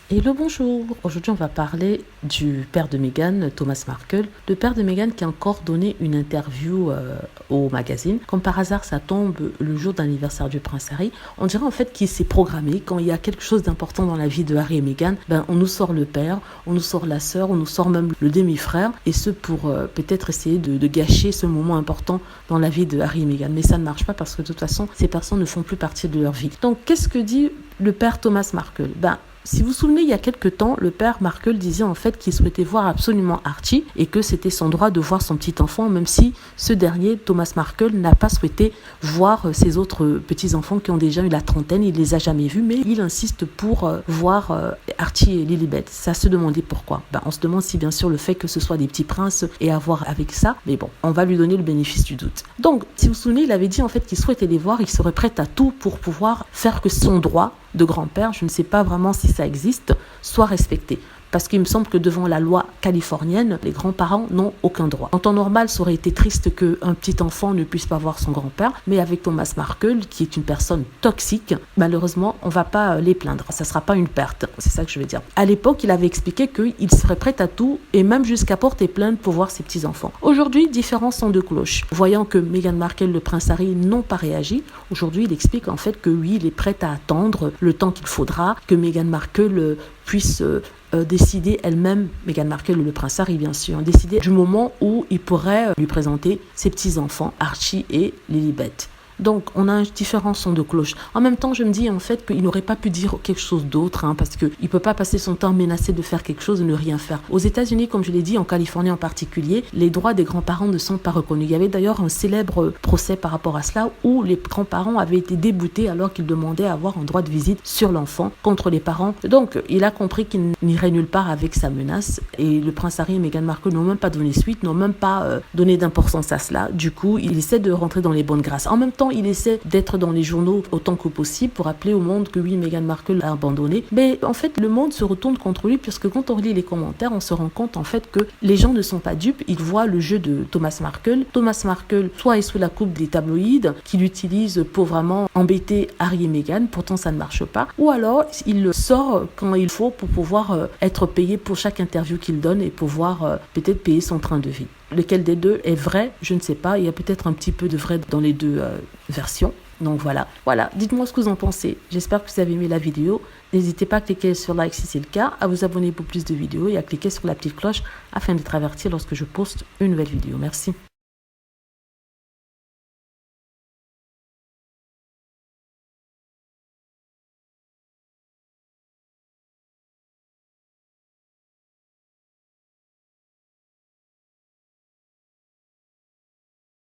Hello, bonjour. Aujourd'hui, on va parler du père de Meghan, Thomas Markle. Le père de Meghan qui a encore donné une interview au magazine. Comme par hasard, ça tombe le jour d'anniversaire du prince Harry. On dirait en fait qu'il s'est programmé. Quand il y a quelque chose d'important dans la vie de Harry et Meghan, on nous sort le père, on nous sort la sœur, on nous sort même le demi-frère. Et ce pour peut-être essayer de gâcher ce moment important dans la vie de Harry et Meghan. Mais ça ne marche pas parce que de toute façon, ces personnes ne font plus partie de leur vie. Donc, qu'est-ce que dit le père Thomas Markle? Si vous vous souvenez, il y a quelques temps, le père Markle disait en fait qu'il souhaitait voir absolument Archie et que c'était son droit de voir son petit enfant, même si ce dernier, Thomas Markle, n'a pas souhaité voir ses autres petits-enfants qui ont déjà eu la trentaine. Il ne les a jamais vus, mais il insiste pour voir Archie et Lilibet. Ça se demandait pourquoi. On se demande si bien sûr le fait que ce soit des petits princes ait à voir avec ça, mais bon, on va lui donner le bénéfice du doute. Donc, si vous vous souvenez, il avait dit en fait qu'il souhaitait les voir, il serait prêt à tout pour pouvoir faire que son droit de grand-père, je ne sais pas vraiment si ça existe, soit respecté. Parce qu'il me semble que devant la loi californienne, les grands-parents n'ont aucun droit. En temps normal, ça aurait été triste qu'un petit enfant ne puisse pas voir son grand-père, mais avec Thomas Markle, qui est une personne toxique, malheureusement, on ne va pas les plaindre. Ça ne sera pas une perte, c'est ça que je veux dire. À l'époque, il avait expliqué qu'il serait prêt à tout, et même jusqu'à porter plainte pour voir ses petits-enfants. Aujourd'hui, différents sons de cloche. Voyant que Meghan Markle, le prince Harry, n'ont pas réagi, aujourd'hui, il explique en fait que oui, il est prêt à attendre le temps qu'il faudra, que Meghan Markle puisse décider elle-même, Meghan Markle, le prince Harry bien sûr, décider du moment où il pourrait lui présenter ses petits-enfants, Archie et Lilibet. Donc, on a un différent son de cloche. En même temps, je me dis en fait qu'il n'aurait pas pu dire quelque chose d'autre, parce qu'il ne peut pas passer son temps menacé de faire quelque chose et ne rien faire. Aux États-Unis, comme je l'ai dit, en Californie en particulier, les droits des grands-parents ne sont pas reconnus. Il y avait d'ailleurs un célèbre procès par rapport à cela où les grands-parents avaient été déboutés alors qu'ils demandaient à avoir un droit de visite sur l'enfant contre les parents. Donc, il a compris qu'il n'irait nulle part avec sa menace et le prince Harry et Meghan Markle n'ont même pas donné suite, n'ont même pas donné d'importance à cela. Du coup, il essaie de rentrer dans les bonnes grâces. En même temps, il essaie d'être dans les journaux autant que possible pour rappeler au monde que oui, Meghan Markle a abandonné. Mais en fait, le monde se retourne contre lui puisque quand on lit les commentaires, on se rend compte en fait que les gens ne sont pas dupes. Ils voient le jeu de Thomas Markle. Thomas Markle, soit est sous la coupe des tabloïds qui l'utilisent pour vraiment embêter Harry et Meghan, pourtant ça ne marche pas. Ou alors, il sort quand il faut pour pouvoir être payé pour chaque interview qu'il donne et pouvoir peut-être payer son train de vie. Lequel des deux est vrai, je ne sais pas. Il y a peut-être un petit peu de vrai dans les deux versions. Donc voilà, dites-moi ce que vous en pensez. J'espère que vous avez aimé la vidéo. N'hésitez pas à cliquer sur like si c'est le cas, à vous abonner pour plus de vidéos et à cliquer sur la petite cloche afin d'être averti lorsque je poste une nouvelle vidéo. Merci.